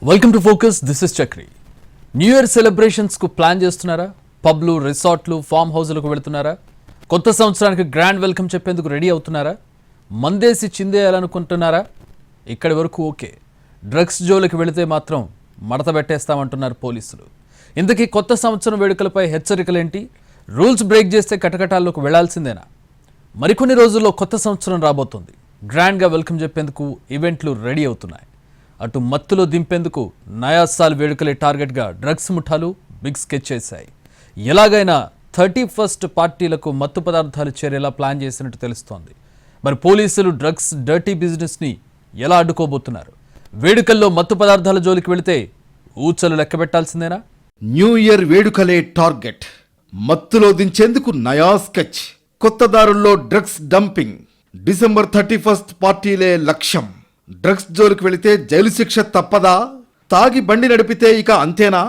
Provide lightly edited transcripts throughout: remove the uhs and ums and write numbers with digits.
Welcome to focus. This is Chakri. New year celebrations కు plan చేస్తున్నారా? పబ్లు, రిసార్ట్లు, form హౌస్లకు వెళుతున్నారా? కొత్త సంవత్సరానికి గ్రాండ్ వెల్కమ్ చెప్పేందుకు రెడీ అవుతున్నారా? మందేసి చిందేయాలనుకుంటున్నారా? ఇక్కడి వరకు ఓకే. డ్రగ్స్ జోలికి వెళితే మాత్రం మడత పెట్టేస్తామంటున్నారు పోలీసులు. ఇంతకీ కొత్త సంవత్సరం వేడుకలపై హెచ్చరికలేంటి? రూల్స్ బ్రేక్ చేస్తే కటకటాల్లోకి వెళ్లాల్సిందేనా? మరికొన్ని రోజుల్లో కొత్త సంవత్సరం రాబోతుంది. గ్రాండ్గా వెల్కమ్ చెప్పేందుకు ఈవెంట్లు రెడీ అవుతున్నాయి. అటు మత్తులో దింపేందుకు నయా సాల్ వేడుకలే టార్గెట్గా డ్రగ్స్ ముఠాలు బిగ్ స్కెచ్ చేశాయి. ఎలాగైనా 31st పార్టీలకు మత్తు పదార్థాలు చేరేలా ప్లాన్ చేసినట్టు తెలుస్తోంది. మరి పోలీసులు డ్రగ్స్ డర్టీ బిజినెస్ని ఎలా అడ్డుకోబోతున్నారు? వేడుకల్లో మత్తు పదార్థాల జోలికి వెళితే ఊచలు లెక్క పెట్టాల్సిందేనా? న్యూ ఇయర్ వేడుకలే టార్గెట్. మత్తులో దించేందుకు నయా స్కెచ్. కొత్త దారుల్లో డ్రగ్స్ డంపింగ్. డిసెంబర్ 31st పార్టీలే లక్ష్యం. డ్రగ్స్ జోలికి వెళితే జైలు శిక్ష తప్పదా? తాగి బండి నడిపితే ఇక అంతేనా?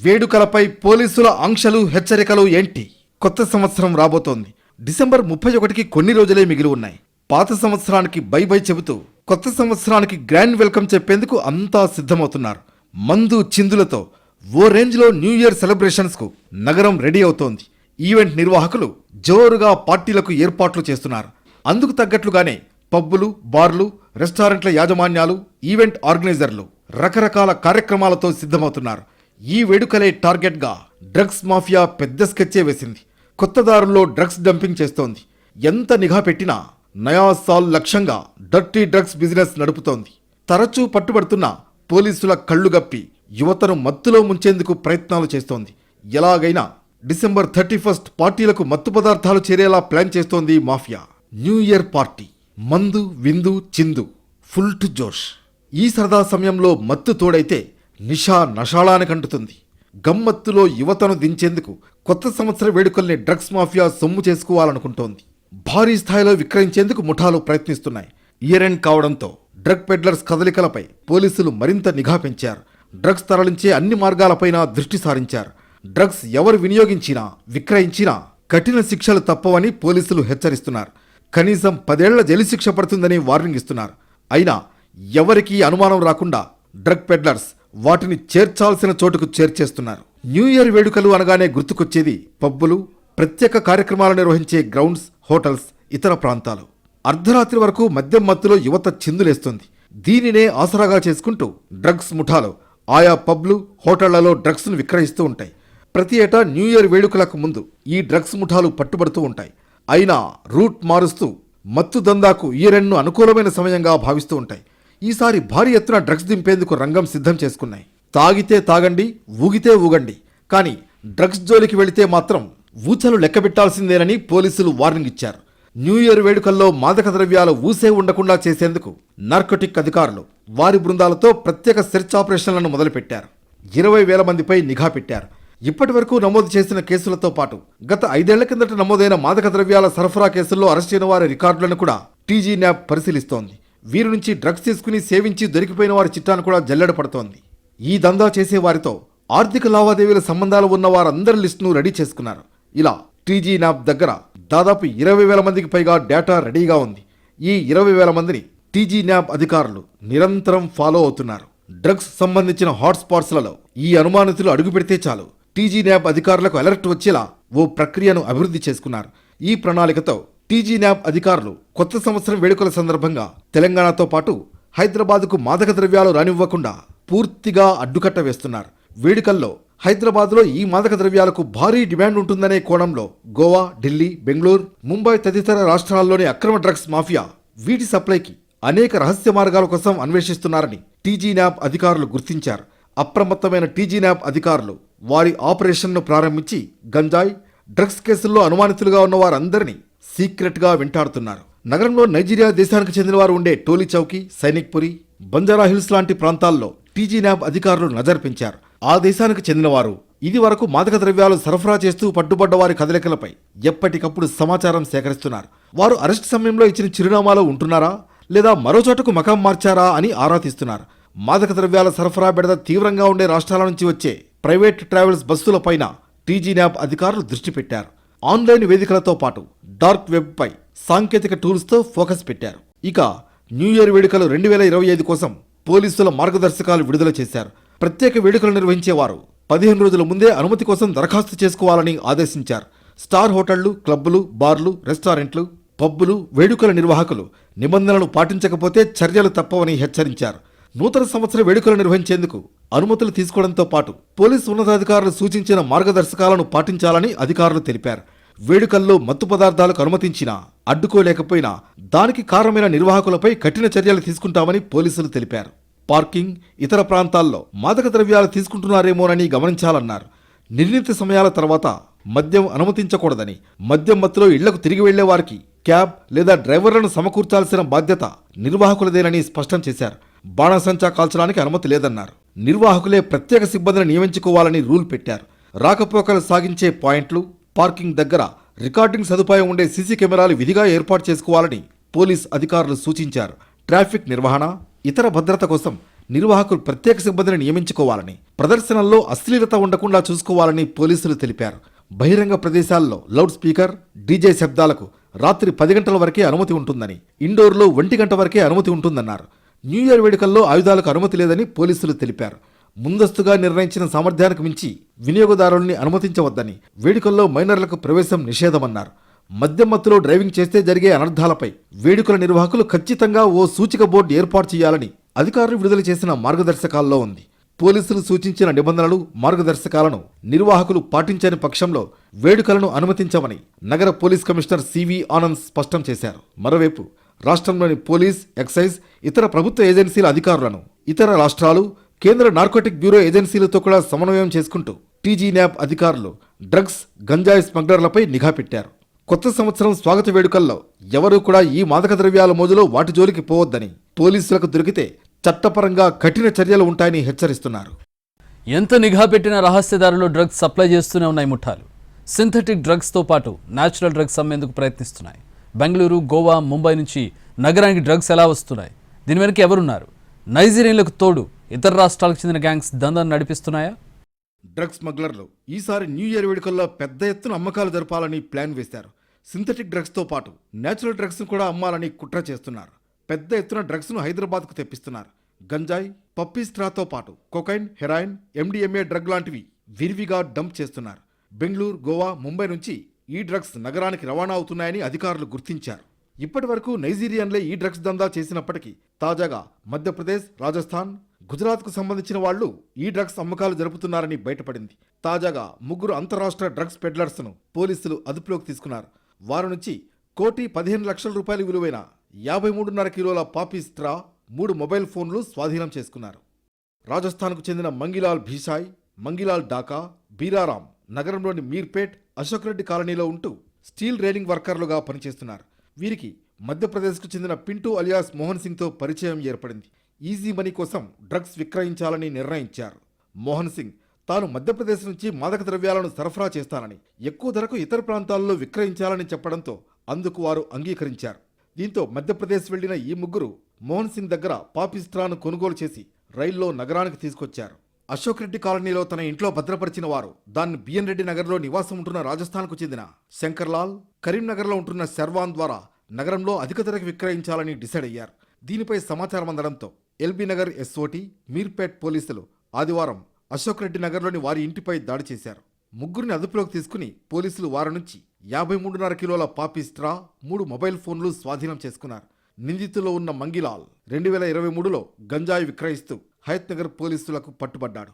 వేడుకలపై పోలీసుల ఆంక్షలు, హెచ్చరికలు ఏంటి? కొత్త సంవత్సరం రాబోతోంది. డిసెంబర్ 31కి కొన్ని రోజులే మిగిలి ఉన్నాయి. పాత సంవత్సరానికి బై బై చెబుతూ కొత్త సంవత్సరానికి గ్రాండ్ వెల్కమ్ చెప్పేందుకు అంతా సిద్ధమవుతున్నారు. మందు చిందులతో ఓ రేంజ్లో న్యూ ఇయర్ సెలబ్రేషన్స్ కు నగరం రెడీ అవుతోంది. ఈవెంట్ నిర్వాహకులు జోరుగా పార్టీలకు ఏర్పాట్లు చేస్తున్నారు. అందుకు తగ్గట్లుగానే పబ్బులు, బార్లు, రెస్టారెంట్ల యాజమాన్యాలు, ఈవెంట్ ఆర్గనైజర్లు రకరకాల కార్యక్రమాలతో సిద్ధమవుతున్నారు. ఈ వేడుకలే టార్గెట్గా డ్రగ్స్ మాఫియా పెద్ద స్కెచ్చే వేసింది. కొత్త దారుల్లో డ్రగ్స్ డంపింగ్ చేస్తోంది. ఎంత నిఘా పెట్టినా నయా సాల్ లక్ష్యంగా డర్టీ డ్రగ్స్ బిజినెస్ నడుపుతోంది. తరచూ పట్టుబడుతున్న పోలీసుల కళ్లుగప్పి యువతను మత్తులో ముంచేందుకు ప్రయత్నాలు చేస్తోంది. ఎలాగైనా డిసెంబర్ 31st పార్టీలకు మత్తు పదార్థాలు చేరేలా ప్లాన్ చేస్తోంది మాఫియా. న్యూ ఇయర్ పార్టీ, మందు, విందు, చిందు, ఫుల్ టు జోష్. ఈ సరదా సమయంలో మత్తు తోడైతే నిషా నషాళానికంటుతుంది. గమ్మత్తులో యువతను దించేందుకు కొత్త సంవత్సర వేడుకల్ని డ్రగ్స్ మాఫియా సొమ్ము చేసుకోవాలనుకుంటోంది. భారీ స్థాయిలో విక్రయించేందుకు ముఠాలు ప్రయత్నిస్తున్నాయి. ఇయర్ ఎండ్ కావడంతో డ్రగ్ పెడ్లర్స్ కదలికలపై పోలీసులు మరింత నిఘా పెంచారు. డ్రగ్స్ తరలించే అన్ని మార్గాలపైన దృష్టి సారించారు. డ్రగ్స్ ఎవరు వినియోగించినా, విక్రయించినా కఠిన శిక్షలు తప్పవని పోలీసులు హెచ్చరిస్తున్నారు. కనీసం 10 ఏళ్ల జైలు శిక్ష పడుతుందని వార్నింగ్ ఇస్తున్నారు. అయినా ఎవరికీ అనుమానం రాకుండా డ్రగ్ పెడ్లర్స్ వాటిని చేర్చాల్సిన చోటుకు చేర్చేస్తున్నారు. న్యూ ఇయర్ వేడుకలు అనగానే గుర్తుకొచ్చేది పబ్బులు, ప్రత్యేక కార్యక్రమాలు నిర్వహించే గ్రౌండ్స్, హోటల్స్, ఇతర ప్రాంతాలు. అర్ధరాత్రి వరకు మద్యం మత్తులో యువత చిందులేస్తోంది. దీనినే ఆసరాగా చేసుకుంటూ డ్రగ్స్ ముఠాలు ఆయా పబ్లు, హోటళ్లలో డ్రగ్స్ను విక్రయిస్తూ ఉంటాయి. ప్రతి ఏటా న్యూ ఇయర్ వేడుకలకు ముందు ఈ డ్రగ్స్ ముఠాలు పట్టుబడుతూ ఉంటాయి. అయినా రూట్ మారుస్తూ మత్తు దందాకు ఇయర్ ఎండ్ను అనుకూలమైన సమయంగా భావిస్తూ ఉంటాయి. ఈసారి భారీ ఎత్తున డ్రగ్స్ దింపేందుకు రంగం సిద్ధం చేసుకున్నాయి. తాగితే తాగండి, ఊగితే ఊగండి, కానీ డ్రగ్స్ జోలికి వెళితే మాత్రం ఊచలు లెక్కబెట్టాల్సిందేనని పోలీసులు వార్నింగ్ ఇచ్చారు. న్యూ ఇయర్ వేడుకల్లో మాదక ద్రవ్యాలు ఊసే ఉండకుండా చేసేందుకు నార్కోటిక్ అధికారులు వారి బృందాలతో ప్రత్యేక సెర్చ్ ఆపరేషన్లను మొదలుపెట్టారు. 20,000 మందిపై నిఘా పెట్టారు. ఇప్పటి వరకు నమోదు చేసిన కేసులతో పాటు గత 5 ఏళ్ల కిందట నమోదైన మాదక ద్రవ్యాల సరఫరా కేసుల్లో అరెస్ట్ అయిన వారి రికార్డులను కూడా టీజీ న్యాబ్ పరిశీలిస్తోంది. వీరి నుంచి డ్రగ్స్ తీసుకుని సేవించి దొరికిపోయిన వారి చిట్టాను కూడా జల్లెడ పడుతోంది. ఈ దందా చేసే వారితో ఆర్థిక లావాదేవీల సంబంధాలు ఉన్న వారందరి లిస్టును రెడీ చేసుకున్నారు. ఇలా టీజీ న్యాబ్ దగ్గర దాదాపు 20,000 మందికి పైగా డేటా రెడీగా ఉంది. ఈ 20,000 మందిని టీజీ న్యాబ్ అధికారులు నిరంతరం ఫాలో అవుతున్నారు. డ్రగ్స్ సంబంధించిన హాట్స్పాట్స్లలో ఈ అనుమానితులు అడుగుపెడితే చాలు టీజీ న్యాబ్ అధికారులకు అలర్ట్ వచ్చేలా ఓ ప్రక్రియను అభివృద్ధి చేసుకున్నారు. ఈ ప్రణాళికతో టీజీ న్యాబ్ అధికారులు కొత్త సంవత్సరం వేడుకల సందర్భంగా తెలంగాణతో పాటు హైదరాబాద్కు మాదక ద్రవ్యాలు రానివ్వకుండా పూర్తిగా అడ్డుకట్ట వేస్తున్నారు. వేడుకల్లో హైదరాబాద్లో ఈ మాదక ద్రవ్యాలకు భారీ డిమాండ్ ఉంటుందనే కోణంలో గోవా, ఢిల్లీ, బెంగళూరు, ముంబై తదితర రాష్ట్రాల్లోని అక్రమ డ్రగ్స్ మాఫియా వీటి సప్లైకి అనేక రహస్య మార్గాల కోసం అన్వేషిస్తున్నారని టీజీ న్యాబ్ అధికారులు గుర్తించారు. అప్రమత్తమైన టీజీ న్యాబ్ అధికారులు వారి ఆపరేషన్ను ప్రారంభించి గంజాయి, డ్రగ్స్ కేసుల్లో అనుమానితులుగా ఉన్న వారందరినీ సీక్రెట్గా వెంటాడుతున్నారు. నగరంలో నైజీరియా దేశానికి చెందిన వారు ఉండే టోలీ చౌకీ, సైనిక్పురి, బంజారా హిల్స్ లాంటి ప్రాంతాల్లో టీజీ న్యాబ్ అధికారులు నజర్ పెంచారు. ఆ దేశానికి చెందినవారు ఇది వరకు మాదక ద్రవ్యాలు సరఫరా చేస్తూ పట్టుబడ్డ వారి కదలికలపై ఎప్పటికప్పుడు సమాచారం సేకరిస్తున్నారు. వారు అరెస్ట్ సమయంలో ఇచ్చిన చిరునామాలో ఉంటున్నారా లేదా మరో చోటకు మకాం మార్చారా అని ఆరా తీస్తున్నారు. మాదక ద్రవ్యాల సరఫరా బెడద తీవ్రంగా ఉండే రాష్ట్రాల నుంచి వచ్చే ప్రైవేట్ ట్రావెల్స్ బస్సులపైన టీజీ న్యాబ్ అధికారులు దృష్టి పెట్టారు. ఆన్లైన్ వేదికలతో పాటు డార్క్ వెబ్ పై సాంకేతిక టూల్స్తో ఫోకస్ పెట్టారు. ఇక న్యూ ఇయర్ వేడుకలు 2025 కోసం పోలీసుల మార్గదర్శకాలు విడుదల చేశారు. ప్రత్యేక వేడుకలు నిర్వహించేవారు 15 రోజుల ముందే అనుమతి కోసం దరఖాస్తు చేసుకోవాలని ఆదేశించారు. స్టార్ హోటళ్లు, క్లబ్బులు, బార్లు, రెస్టారెంట్లు, పబ్బులు, వేడుకల నిర్వాహకులు నిబంధనలు పాటించకపోతే చర్యలు తప్పవని హెచ్చరించారు. నూతన సంవత్సర వేడుకలు నిర్వహించేందుకు అనుమతులు తీసుకోవడంతో పాటు పోలీసు ఉన్నతాధికారులు సూచించిన మార్గదర్శకాలను పాటించాలని అధికారులు తెలిపారు. వేడుకల్లో మత్తు పదార్థాలకు అనుమతించినా అడ్డుకోలేకపోయినా దానికి కారణమైన నిర్వాహకులపై కఠిన చర్యలు తీసుకుంటామని పోలీసులు తెలిపారు. పార్కింగ్, ఇతర ప్రాంతాల్లో మాదక ద్రవ్యాలు తీసుకుంటున్నారేమోనని గమనించాలన్నారు. నిర్ణీత సమయాల తర్వాత మద్యం అనుమతించకూడదని, మద్యం మత్తులో ఇళ్లకు తిరిగి వెళ్లే వారికి క్యాబ్ లేదా డ్రైవర్లను సమకూర్చాల్సిన బాధ్యత నిర్వాహకులదేనని స్పష్టం చేశారు. బాణసంచా కాల్చడానికి అనుమతి లేదన్నారు. నిర్వాహకులే ప్రత్యేక సిబ్బందిని నియమించుకోవాలని రూల్ పెట్టారు. రాకపోకలు సాగించే పాయింట్లు, పార్కింగ్ దగ్గర రికార్డింగ్ సదుపాయం ఉండే సీసీ కెమెరాలు విధిగా ఏర్పాటు చేసుకోవాలని పోలీస్ అధికారులు సూచించారు. ట్రాఫిక్ నిర్వహణ, ఇతర భద్రత కోసం నిర్వాహకులు ప్రత్యేక సిబ్బందిని నియమించుకోవాలని, ప్రదర్శనల్లో అశ్లీలత ఉండకుండా చూసుకోవాలని పోలీసులు తెలిపారు. బహిరంగ ప్రదేశాల్లో లౌడ్ స్పీకర్, డీజే శబ్దాలకు రాత్రి 10 గంటల వరకే అనుమతి ఉంటుందని, ఇండోర్లో 1 గంట వరకే అనుమతి ఉంటుందన్నారు. న్యూ ఇయర్ వేడుకల్లో ఆయుధాలకు అనుమతి లేదని పోలీసులు తెలిపారు. ముందస్తుగా నిర్ణయించిన సామర్థ్యానికి మించి వినియోగదారుల్ని అనుమతించవద్దని, వేడుకల్లో మైనర్లకు ప్రవేశం నిషేధమన్నారు. మద్యం మత్తులో డ్రైవింగ్ చేస్తే జరిగే అనర్థాలపై వేడుకల నిర్వాహకులు ఖచ్చితంగా ఓ సూచిక బోర్డు ఏర్పాటు చేయాలని అధికారులు విడుదల చేసిన మార్గదర్శకాల్లో ఉంది. పోలీసులు సూచించిన నిబంధనలు, మార్గదర్శకాలను నిర్వాహకులు పాటించని పక్షంలో వేడుకలను అనుమతించమని నగర పోలీస్ కమిషనర్ సివి ఆనంద్ స్పష్టం చేశారు. మరోవైపు రాష్ట్రంలోని పోలీస్, ఎక్సైజ్, ఇతర ప్రభుత్వ ఏజెన్సీల అధికారులను ఇతర రాష్ట్రాలు, కేంద్ర నార్కోటిక్ బ్యూరో ఏజెన్సీలతో కూడా సమన్వయం చేసుకుంటూ టీజీ న్యాప్ అధికారులు డ్రగ్స్, గంజాయి స్మగ్లర్లపై నిఘా పెట్టారు. కొత్త సంవత్సరం స్వాగత వేడుకల్లో ఎవరూ కూడా ఈ మాదక ద్రవ్యాల మోజులో వాటి జోలికి పోవద్దని, పోలీసులకు దొరికితే చట్టపరంగా కఠిన చర్యలు ఉంటాయని హెచ్చరిస్తున్నారు. ఎంత నిఘా పెట్టిన రహస్యదారులు డ్రగ్స్ సప్లై చేస్తూనే ఉన్నాయి ముఠాలు. సింథటిక్ డ్రగ్స్తో పాటు న్యాచురల్ డ్రగ్స్ అమ్మేందుకు ప్రయత్నిస్తున్నాయి. బెంగళూరు, గోవా, ముంబై నుంచి నగరానికి డ్రగ్స్ ఎలా వస్తున్నాయి? దీని వెనక ఎవరున్నారు? నైజీరియన్లకు తోడు ఇతర రాష్ట్రాలకు చెందిన గ్యాంగ్స్ దందాన్ని నడిపిస్తున్నాయా? డ్రగ్స్ స్మగ్లర్లు ఈసారి న్యూ ఇయర్ వేడుకల్లో పెద్ద ఎత్తున అమ్మకాలు జరపాలని ప్లాన్ వేశారు. సింథటిక్ డ్రగ్స్తో పాటు నేచురల్ డ్రగ్స్ను కూడా అమ్మాలని కుట్ర చేస్తున్నారు. పెద్ద ఎత్తున డ్రగ్స్ను హైదరాబాద్కు తెప్పిస్తున్నారు. గంజాయి, పప్పీ స్ట్రాతో పాటు కొకైన్, హెరాయిన్, ఎండిఎంఏ డ్రగ్ లాంటివి విరివిగా డంప్ చేస్తున్నారు. బెంగళూరు, గోవా, ముంబై నుంచి ఈ డ్రగ్స్ నగరానికి రవాణా అవుతున్నాయని అధికారులు గుర్తించారు. ఇప్పటి వరకు నైజీరియన్లే ఈ డ్రగ్స్ దందా చేసినప్పటికీ తాజాగా మధ్యప్రదేశ్, రాజస్థాన్, గుజరాత్కు సంబంధించిన వాళ్లు ఈ డ్రగ్స్ అమ్మకాలు జరుపుతున్నారని బయటపడింది. తాజాగా 3 అంతరాష్ట్ర డ్రగ్స్ పెడ్లర్స్ను పోలీసులు అదుపులోకి తీసుకున్నారు. వారి నుంచి 1,15,00,000 రూపాయలు విలువైన 53.5 కిలోల పాపీ స్ట్రా, 3 మొబైల్ ఫోన్లు స్వాధీనం చేసుకున్నారు. రాజస్థాన్కు చెందిన మంగిలాల్ భీషాయ్, మంగిలాల్ డాకా, బీరారాం నగరంలోని మీర్పేట్, అశోక్ రెడ్డి కాలనీలో ఉంటూ స్టీల్ రైలింగ్ వర్కర్లుగా పనిచేస్తున్నారు. వీరికి మధ్యప్రదేశ్కు చెందిన పింటూ అలియాస్ మోహన్ సింగ్తో పరిచయం ఏర్పడింది. ఈజీ మనీ కోసం డ్రగ్స్ విక్రయించాలని నిర్ణయించారు. మోహన్ సింగ్ తాను మధ్యప్రదేశ్ నుంచి మాదక ద్రవ్యాలను సరఫరా చేస్తానని, ఎక్కువ ధరకు ఇతర ప్రాంతాల్లో విక్రయించాలని చెప్పడంతో అందుకు వారు అంగీకరించారు. దీంతో మధ్యప్రదేశ్ వెళ్లిన ఈ ముగ్గురు మోహన్ సింగ్ దగ్గర పాపిస్ట్రాను కొనుగోలు చేసి రైల్లో నగరానికి తీసుకొచ్చారు. అశోక్ రెడ్డి కాలనీలో తన ఇంట్లో భద్రపరిచిన వారు దాన్ని బిఎన్ రెడ్డి నగర్లో నివాసం ఉంటున్న రాజస్థాన్కు చెందిన శంకర్లాల్, కరీంనగర్లో ఉంటున్న శర్వాన్ ద్వారా నగరంలో అధిక ధరకు విక్రయించాలని డిసైడ్ అయ్యారు. దీనిపై సమాచారం అందడంతో ఎల్బీ నగర్ ఎస్ఓటి, మీర్పేట్ పోలీసులు ఆదివారం అశోక్ రెడ్డి నగర్లోని వారి ఇంటిపై దాడి చేశారు. ముగ్గురిని అదుపులోకి తీసుకుని పోలీసులు వారి నుంచి 53.5 కిలోల పాపీ స్ట్రా, 3 మొబైల్ ఫోన్లు స్వాధీనం చేసుకున్నారు. నిందితులో ఉన్న మంగిలాల్ 2023లో గంజాయి విక్రయిస్తూ హయత్ నగర్ పోలీసులకు పట్టుబడ్డాడు.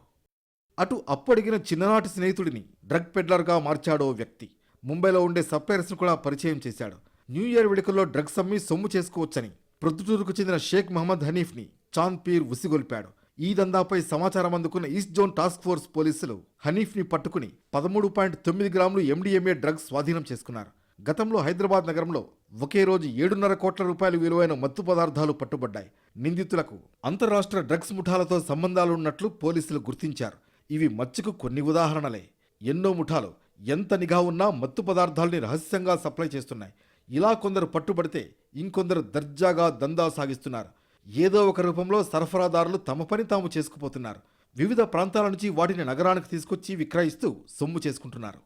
అటు అప్పడిగిన చిన్ననాటి స్నేహితుడిని డ్రగ్ పెడ్లర్గా మార్చాడో వ్యక్తి. ముంబైలో ఉండే సప్లయర్స్ను కూడా పరిచయం చేశాడు. న్యూ ఇయర్ వేడుకల్లో డ్రగ్స్ అమ్మి సొమ్ము చేసుకోవచ్చని ప్రొద్దుటూరుకు చెందిన షేక్ మహమ్మద్ హనీఫ్ని చాంద్పీర్ ఉసిగొల్పాడు. ఈ దందాపై సమాచారం అందుకున్న ఈస్ట్ జోన్ టాస్క్ ఫోర్స్ పోలీసులు హనీఫ్ని పట్టుకుని 13.9 గ్రాములు ఎండిఎంఏ డ్రగ్స్ స్వాధీనం చేసుకున్నారు. గతంలో హైదరాబాద్ నగరంలో ఒకే రోజు 7.5 కోట్ల రూపాయలు విలువైన మత్తు పదార్థాలు పట్టుబడ్డాయి. నిందితులకు అంతర్రాష్ట్ర డ్రగ్స్ ముఠాలతో సంబంధాలున్నట్లు పోలీసులు గుర్తించారు. ఇవి మచ్చుకు కొన్ని ఉదాహరణలే. ఎన్నో ముఠాలు ఎంత నిఘా ఉన్నా మత్తు పదార్థాలని రహస్యంగా సప్లై చేస్తున్నాయి. ఇలా కొందరు పట్టుబడితే ఇంకొందరు దర్జాగా దందా సాగిస్తున్నారు. ఏదో ఒక రూపంలో సరఫరాదారులు తమ పని తాము చేసుకుపోతున్నారు. వివిధ ప్రాంతాల నుంచి వాటిని నగరానికి తీసుకొచ్చి విక్రయిస్తూ సొమ్ము చేసుకుంటున్నారు.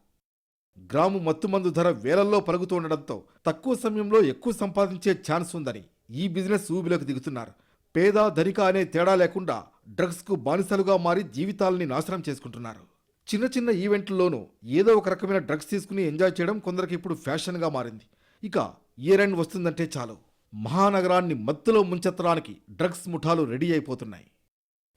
గ్రాము మత్తుమందు ధర వేలల్లో పలుకుతూ ఉండడంతో తక్కువ సమయంలో ఎక్కువ సంపాదించే ఛాన్స్ ఉందని ఈ బిజినెస్ ఊబిలోకి దిగుతున్నారు. పేద ధనిక అనే తేడా లేకుండా డ్రగ్స్కు బానిసలుగా మారి జీవితాలని నాశనం చేసుకుంటున్నారు. చిన్న చిన్న ఈవెంట్లలోనూ ఏదో ఒక రకమైన డ్రగ్స్ తీసుకుని ఎంజాయ్ చేయడం కొందరికి ఇప్పుడు ఫ్యాషన్గా మారింది. ఇక ఇయర్ ఎండ్ వస్తుందంటే చాలు మహానగరాన్ని మత్తులో ముంచెత్తడానికి డ్రగ్స్ ముఠాలు రెడీ అయిపోతున్నాయి.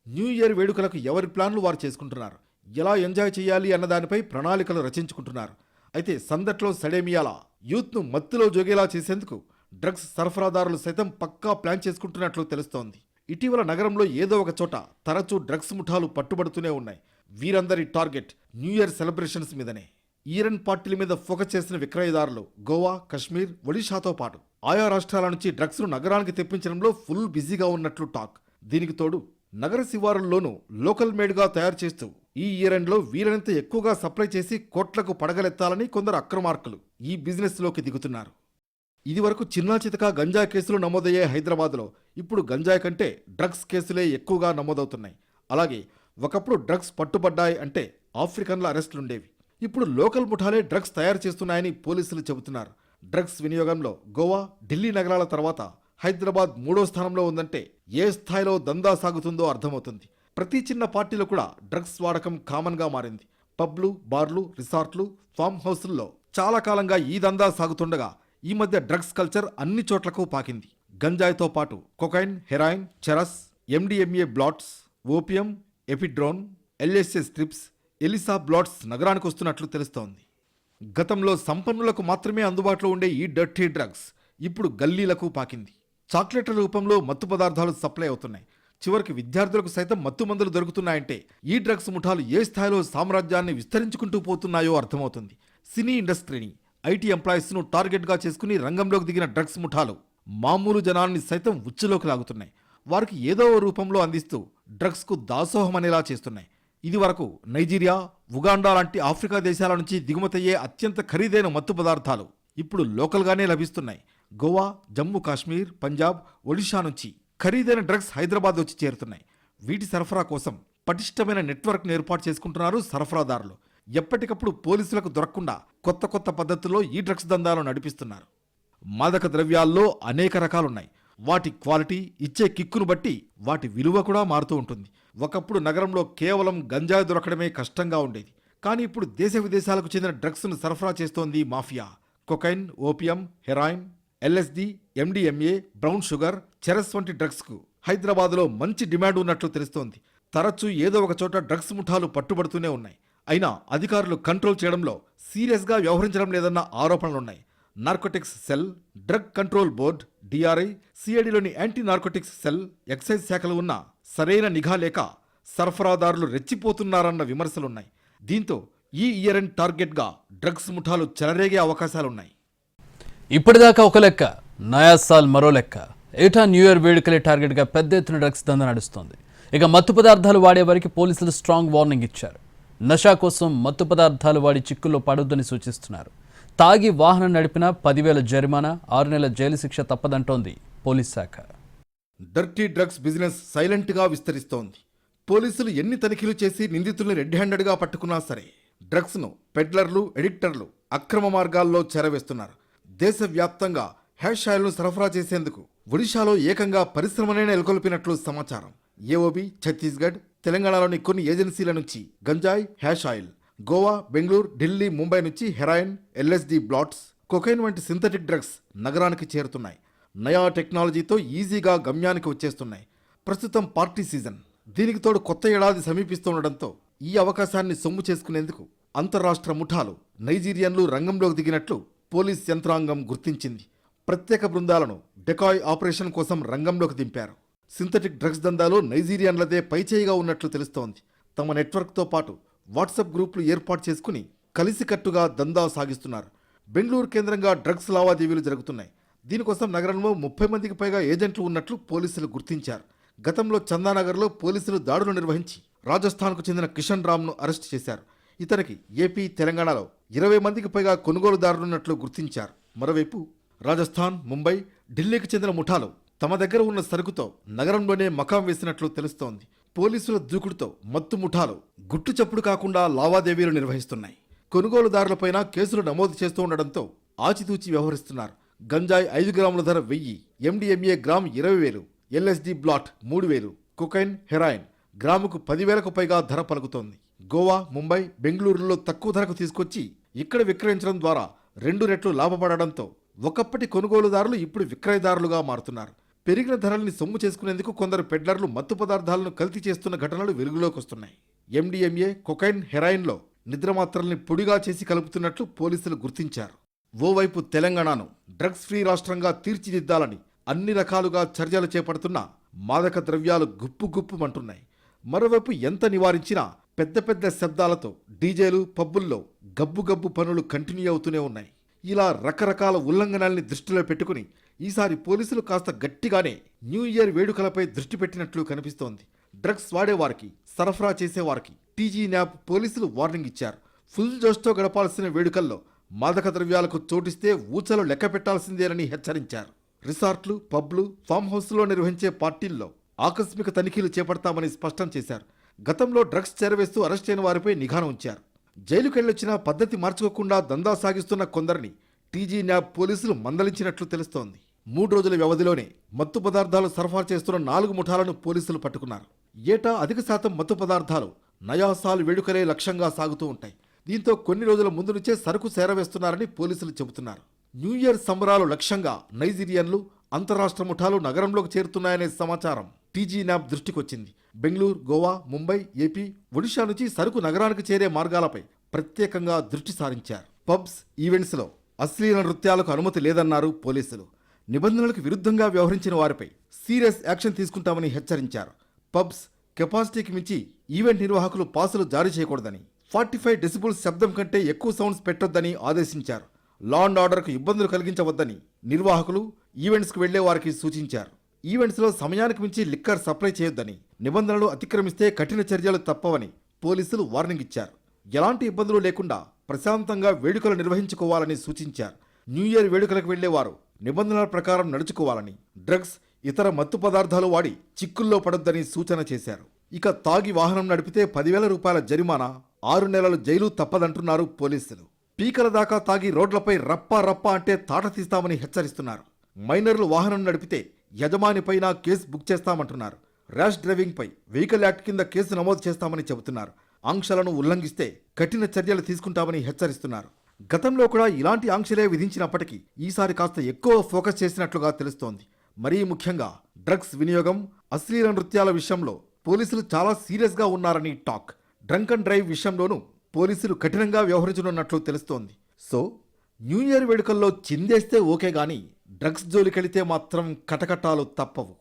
న్యూ ఇయర్ వేడుకలకు ఎవరి ప్లాన్లు వారు చేసుకుంటున్నారు. ఎలా ఎంజాయ్ చేయాలి అన్న దానిపై ప్రణాళికలు రచించుకుంటున్నారు. అయితే సందట్లో సడేమియాలా యూత్ను మత్తులో జోగేలా చేసేందుకు డ్రగ్స్ సరఫరాదారులు సైతం పక్కా ప్లాన్ చేసుకుంటున్నట్లు తెలుస్తోంది. ఇటీవల నగరంలో ఏదో ఒక చోట తరచూ డ్రగ్స్ ముఠాలు పట్టుబడుతూనే ఉన్నాయి. వీరందరి టార్గెట్ న్యూ ఇయర్ సెలబ్రేషన్స్ మీదనే. ఈరన్ పార్టీల మీద ఫోకస్ చేసిన విక్రయదారులు గోవా, కశ్మీర్, ఒడిషాతో పాటు ఆయా రాష్ట్రాల నుంచి డ్రగ్స్ను నగరానికి తెప్పించడంలో ఫుల్ బిజీగా ఉన్నట్లు టాక్. దీనికి తోడు నగర శివారుల్లోనూ లోకల్ మేడ్గా తయారు చేస్తూ ఈ ఈరెండ్లో వీలైనంత ఎక్కువగా సప్లై చేసి కోట్లకు పడగలెత్తాలని కొందరు అక్రమార్కులు ఈ బిజినెస్లోకి దిగుతున్నారు. ఇదివరకు చిన్నా చితకా గంజాయి కేసులు నమోదయ్యే హైదరాబాద్లో ఇప్పుడు గంజాయి కంటే డ్రగ్స్ కేసులే ఎక్కువగా నమోదవుతున్నాయి. అలాగే ఒకప్పుడు డ్రగ్స్ పట్టుబడ్డాయి అంటే ఆఫ్రికన్ల అరెస్టులుండేవి. ఇప్పుడు లోకల్ ముఠాలే డ్రగ్స్ తయారు చేస్తున్నాయని పోలీసులు చెబుతున్నారు. డ్రగ్స్ వినియోగంలో గోవా, ఢిల్లీ నగరాల తర్వాత హైదరాబాద్ 3వ స్థానంలో ఉందంటే ఏ స్థాయిలో దందా సాగుతుందో అర్థమవుతుంది. ప్రతి చిన్న పార్టీలో కూడా డ్రగ్స్ వాడకం కామన్గా మారింది. పబ్లు, బార్లు, రిసార్ట్లు, ఫామ్ హౌస్ల్లో చాలా కాలంగా ఈ దందా సాగుతుండగా ఈ మధ్య డ్రగ్స్ కల్చర్ అన్ని చోట్లకు పాకింది. గంజాయితో పాటు cocaine, heroin, charas, MDMA blots, opium, ephedrone, LSA strips, ELISA blots నగరానికి వస్తున్నట్లు తెలుస్తోంది. గతంలో సంపన్నులకు మాత్రమే అందుబాటులో ఉండే ఈ డర్టీ డ్రగ్స్ ఇప్పుడు గల్లీలకు పాకింది. చాక్లెట్ల రూపంలో మత్తు పదార్థాలు సప్లై అవుతున్నాయి. చివరికి విద్యార్థులకు సైతం మత్తు మందులు దొరుకుతున్నాయంటే ఈ డ్రగ్స్ ముఠాలు ఏ స్థాయిలో సామ్రాజ్యాన్ని విస్తరించుకుంటూ పోతున్నాయో అర్థమవుతుంది. సినీ ఇండస్ట్రీని, ఐటీ ఎంప్లాయీస్ను టార్గెట్గా చేసుకుని రంగంలోకి దిగిన డ్రగ్స్ ముఠాలు మామూలు జనాన్ని సైతం ఉచ్చులోకి లాగుతున్నాయి. వారికి ఏదో రూపంలో అందిస్తూ డ్రగ్స్కు దాసోహమనేలా చేస్తున్నాయి. ఇది వరకు నైజీరియా, ఉగాండా లాంటి ఆఫ్రికా దేశాల నుంచి దిగుమతయ్యే అత్యంత ఖరీదైన మత్తు పదార్థాలు ఇప్పుడు లోకల్గానే లభిస్తున్నాయి. గోవా, జమ్మూ కాశ్మీర్, పంజాబ్, ఒడిషా నుంచి ఖరీదైన డ్రగ్స్ హైదరాబాద్ వచ్చి చేరుతున్నాయి. వీటి సరఫరా కోసం పటిష్టమైన నెట్వర్క్ను ఏర్పాటు చేసుకుంటున్నారు సరఫరాదారులు. ఎప్పటికప్పుడు పోలీసులకు దొరకకుండా కొత్త కొత్త పద్ధతుల్లో ఈ డ్రగ్స్ దందాలు నడిపిస్తున్నారు. మాదక ద్రవ్యాల్లో అనేక రకాలున్నాయి. వాటి క్వాలిటీ, ఇచ్చే కిక్కును బట్టి వాటి విలువ కూడా మారుతూ ఉంటుంది. ఒకప్పుడు నగరంలో కేవలం గంజాయి దొరకడమే కష్టంగా ఉండేది. కానీ ఇప్పుడు దేశ విదేశాలకు చెందిన డ్రగ్స్ను సరఫరా చేస్తోంది mafia. Cocaine, opium, heroin, LSD, MDMA, brown sugar, charas వంటి డ్రగ్స్కు హైదరాబాద్లో మంచి డిమాండ్ ఉన్నట్లు తెలుస్తోంది. తరచూ ఏదో ఒక చోట డ్రగ్స్ ముఠాలు పట్టుబడుతూనే ఉన్నాయి. అయినా అధికారులు కంట్రోల్ చేయడంలో సీరియస్గా వ్యవహరించడం లేదన్న ఆరోపణలున్నాయి. Narcotics cell, drug control board, DRI, సిఐడిలోని యాంటీ నార్కోటిక్స్ సెల్, ఎక్సైజ్ శాఖలు ఉన్న సరైన నిఘా లేక సరఫరాదారులు రెచ్చిపోతున్నారన్న విమర్శలున్నాయి. దీంతో ఈ ఇయర్ ఎండ్ టార్గెట్గా డ్రగ్స్ ముఠాలు చెలరేగే అవకాశాలున్నాయి. ఇప్పటిదాకా ఒక లెక్క, నయా సాల్ మరో లెక్క. ఏటా న్యూ ఇయర్ వేడుకలే టార్గెట్గా పెద్ద ఎత్తున డ్రగ్స్ దందా నడుస్తోంది. ఇక మత్తు పదార్థాలు వాడే వారికి పోలీసులు స్ట్రాంగ్ వార్నింగ్ ఇచ్చారు. నషా కోసం మత్తు పదార్థాలు వాడి చిక్కుల్లో పడొద్దని సూచిస్తున్నారు. తాగి వాహనం నడిపినా 10,000 జరిమానా, 6 నెలల జైలు శిక్ష తప్పదంటోంది పోలీస్ శాఖ. డర్టీ డ్రగ్స్ బిజినెస్ సైలెంట్గా విస్తరిస్తోంది. పోలీసులు ఎన్ని తనిఖీలు చేసి నిందితుల్ని రెడ్ హ్యాండెడ్గా పట్టుకున్నా సరే డ్రగ్స్ను పెడ్లర్లు, ఎడిక్టర్లు అక్రమ మార్గాల్లో చేరవేస్తున్నారు. దేశవ్యాప్తంగా హ్యాష్ ఆయిల్ను సరఫరా చేసేందుకు ఒడిశాలో ఏకంగా పరిశ్రమనే నెలకొల్పినట్లు సమాచారం. ఏఓబి, ఛత్తీస్గఢ్, తెలంగాణలోని కొన్ని ఏజెన్సీల నుంచి గంజాయి, హ్యాష్ ఆయిల్, గోవా, బెంగళూరు, ఢిల్లీ, ముంబై నుంచి హెరాయిన్, ఎల్ఎస్డి బ్లాట్స్, కొకైన్ వంటి సింథటిక్ డ్రగ్స్ నగరానికి చేరుతున్నాయి. నయా టెక్నాలజీతో ఈజీగా గమ్యానికి వచ్చేస్తున్నాయి. ప్రస్తుతం పార్టీ సీజన్. దీనికి తోడు కొత్త ఏడాది సమీపిస్తుండటంతో ఈ అవకాశాన్ని సొమ్ము చేసుకునేందుకు అంతర్రాష్ట్ర ముఠాలు, నైజీరియన్లు రంగంలోకి దిగినట్లు పోలీస్ యంత్రాంగం గుర్తించింది. ప్రత్యేక బృందాలను డెకాయ్ ఆపరేషన్ కోసం రంగంలోకి దింపారు. సింథటిక్ డ్రగ్స్ దందాలో నైజీరియన్లదే పైచేయిగా ఉన్నట్లు తెలుస్తోంది. తమ నెట్వర్క్తో పాటు వాట్సాప్ గ్రూపులు ఏర్పాటు చేసుకుని కలిసికట్టుగా దందా సాగిస్తున్నారు. బెంగళూరు కేంద్రంగా డ్రగ్స్ లావాదేవీలు జరుగుతున్నాయి. దీనికోసం నగరంలో 30 మందికి పైగా ఏజెంట్లు ఉన్నట్లు పోలీసులు గుర్తించారు. గతంలో చందానగర్లో పోలీసులు దాడులు నిర్వహించి రాజస్థాన్కు చెందిన కిషన్ రామ్ను అరెస్ట్ చేశారు. ఇతనికి ఏపీ, తెలంగాణలో 20 మందికి పైగా కొనుగోలుదారులున్నట్లు గుర్తించారు. మరోవైపు రాజస్థాన్, ముంబై, ఢిల్లీకి చెందిన ముఠాలు తమ దగ్గర ఉన్న సరుకుతో నగరంలోనే మకాం వేసినట్లు తెలుస్తోంది. పోలీసుల దూకుడుతో మత్తు ముఠాలు గుట్టు చప్పుడు కాకుండా లావాదేవీలు నిర్వహిస్తున్నాయి. కొనుగోలుదారులపైన కేసులు నమోదు చేస్తూ ఉండడంతో ఆచితూచి వ్యవహరిస్తున్నారు. గంజాయి 5 గ్రాముల ధర 1000, MDMA gram 20,000, LSD blot 3,000, cocaine, heroin గ్రాముకు 10,000కు పైగా ధర పలుకుతోంది. గోవా, ముంబై, బెంగళూరులో తక్కువ ధరకు తీసుకొచ్చి ఇక్కడ విక్రయించడం ద్వారా 2 రెట్లు లాభపడడంతో ఒకప్పటి కొనుగోలుదారులు ఇప్పుడు విక్రయదారులుగా మారుతున్నారు. పెరిగిన ధరల్ని సొమ్ము చేసుకునేందుకు కొందరు పెడ్లర్లు మత్తు పదార్థాలను కల్తీ చేస్తున్న ఘటనలు వెలుగులోకి వస్తున్నాయి. ఎండిఎంఏ, కొకైన్, హెరాయిన్లో నిద్రమాత్రల్ని పొడిగా చేసి కలుపుతున్నట్లు పోలీసులు గుర్తించారు. ఓవైపు తెలంగాణను డ్రగ్స్ ఫ్రీ రాష్ట్రంగా తీర్చిదిద్దాలని అన్ని రకాలుగా చర్యలు చేపడుతున్న మాదక ద్రవ్యాలు గుప్పుమంటున్నాయి. మరోవైపు ఎంత నివారించినా పెద్ద పెద్ద శబ్దాలతో డీజేలు, పబ్బుల్లో గబ్బు పనులు కంటిన్యూ అవుతూనే ఉన్నాయి. ఇలా రకరకాల ఉల్లంఘనల్ని దృష్టిలో పెట్టుకుని ఈసారి పోలీసులు కాస్త గట్టిగానే న్యూ ఇయర్ వేడుకలపై దృష్టి పెట్టినట్లు కనిపిస్తోంది. డ్రగ్స్ వాడేవారికి, సరఫరా చేసేవారికి టీజీ న్యాప్ పోలీసులు వార్నింగ్ ఇచ్చారు. ఫుల్ జోష్తో గడపాల్సిన వేడుకల్లో మాదక ద్రవ్యాలకు చోటిస్తే ఊచలు లెక్క పెట్టాల్సిందేనని హెచ్చరించారు. రిసార్ట్లు, పబ్లు, ఫామ్ హౌస్లో నిర్వహించే పార్టీల్లో ఆకస్మిక తనిఖీలు చేపడతామని స్పష్టం చేశారు. గతంలో డ్రగ్స్ చేరవేస్తూ అరెస్ట్ అయిన వారిపై నిఘాను ఉంచారు. జైలుకెళ్లొచ్చినా పద్ధతి మార్చుకోకుండా దందా సాగిస్తున్న కొందరిని టీజీ న్యాప్ పోలీసులు మందలించినట్లు తెలుస్తోంది. 3 రోజుల వ్యవధిలోనే మత్తు పదార్థాలు సరఫరా చేస్తున్న 4 ముఠాలను పోలీసులు పట్టుకున్నారు. ఏటా అధిక శాతం మత్తు పదార్థాలు నయాసాలు వేడుకలే లక్ష్యంగా సాగుతూ ఉంటాయి. దీంతో కొన్ని రోజుల ముందు నుంచే సరుకు చేరవేస్తున్నారని పోలీసులు చెబుతున్నారు. న్యూ ఇయర్ సంబరాలు లక్ష్యంగా నైజీరియన్లు, అంతరాష్ట్ర ముఠాలు నగరంలోకి చేరుతున్నాయనే సమాచారం టీజీ న్యాప్ దృష్టికొచ్చింది. బెంగళూరు, గోవా, ముంబై, ఏపీ, ఒడిషా నుంచి సరుకు నగరానికి చేరే మార్గాలపై ప్రత్యేకంగా దృష్టి సారించారు. పబ్స్, ఈవెంట్స్లో అశ్లీల నృత్యాలకు అనుమతి లేదన్నారు పోలీసులు. నిబంధనలకు విరుద్ధంగా వ్యవహరించిన వారిపై సీరియస్ యాక్షన్ తీసుకుంటామని హెచ్చరించారు. పబ్స్ కెపాసిటీకి మించి ఈవెంట్ నిర్వాహకులు పాసులు జారీ చేయకూడదని, 45 డెసిబుల్స్ శబ్దం కంటే ఎక్కువ సౌండ్స్ పెట్టొద్దని ఆదేశించారు. లా అండ్ ఆర్డర్కు ఇబ్బందులు కలిగించవద్దని నిర్వాహకులు, ఈవెంట్స్కు వెళ్లే వారికి సూచించారు. ఈవెంట్స్లో సమయానికి మించి లిక్కర్ సప్లై చేయొద్దని, నిబంధనలు అతిక్రమిస్తే కఠిన చర్యలు తప్పవని పోలీసులు వార్నింగ్ ఇచ్చారు. ఎలాంటి ఇబ్బందులు లేకుండా ప్రశాంతంగా వేడుకలు నిర్వహించుకోవాలని సూచించారు. న్యూ ఇయర్ వేడుకలకు వెళ్లేవారు నిబంధనల ప్రకారం నడుచుకోవాలని, డ్రగ్స్, ఇతర మత్తు పదార్థాలు వాడి చిక్కుల్లో పడొద్దని సూచన చేశారు. ఇక తాగి వాహనం నడిపితే 10,000 రూపాయల జరిమానా, 6 నెలలు జైలు తప్పదంటున్నారు పోలీసులు. పీకల దాకా తాగి రోడ్లపై రప్పా అంటే తాట తీస్తామని హెచ్చరిస్తున్నారు. మైనర్లు వాహనం నడిపితే యజమానిపైన కేసు బుక్ చేస్తామంటున్నారు. ర్యాష్ డ్రైవింగ్పై వెహికల్ యాక్ట్ కింద కేసు నమోదు చేస్తామని చెబుతున్నారు. ఆంక్షలను ఉల్లంఘిస్తే కఠిన చర్యలు తీసుకుంటామని హెచ్చరిస్తున్నారు. గతంలో కూడా ఇలాంటి ఆంక్షలే విధించినప్పటికీ ఈసారి కాస్త ఎక్కువ ఫోకస్ చేసినట్లుగా తెలుస్తోంది. మరీ ముఖ్యంగా డ్రగ్స్ వినియోగం, అశ్లీల నృత్యాల విషయంలో పోలీసులు చాలా సీరియస్గా ఉన్నారని టాక్. డ్రంక్ అండ్ డ్రైవ్ విషయంలోనూ పోలీసులు కఠినంగా వ్యవహరించనున్నట్లు తెలుస్తోంది. సో న్యూ ఇయర్ వేడుకల్లో చిందేస్తే ఓకే గానీ డ్రగ్స్ జోలికెళితే మాత్రం కటకటాలు తప్పవు.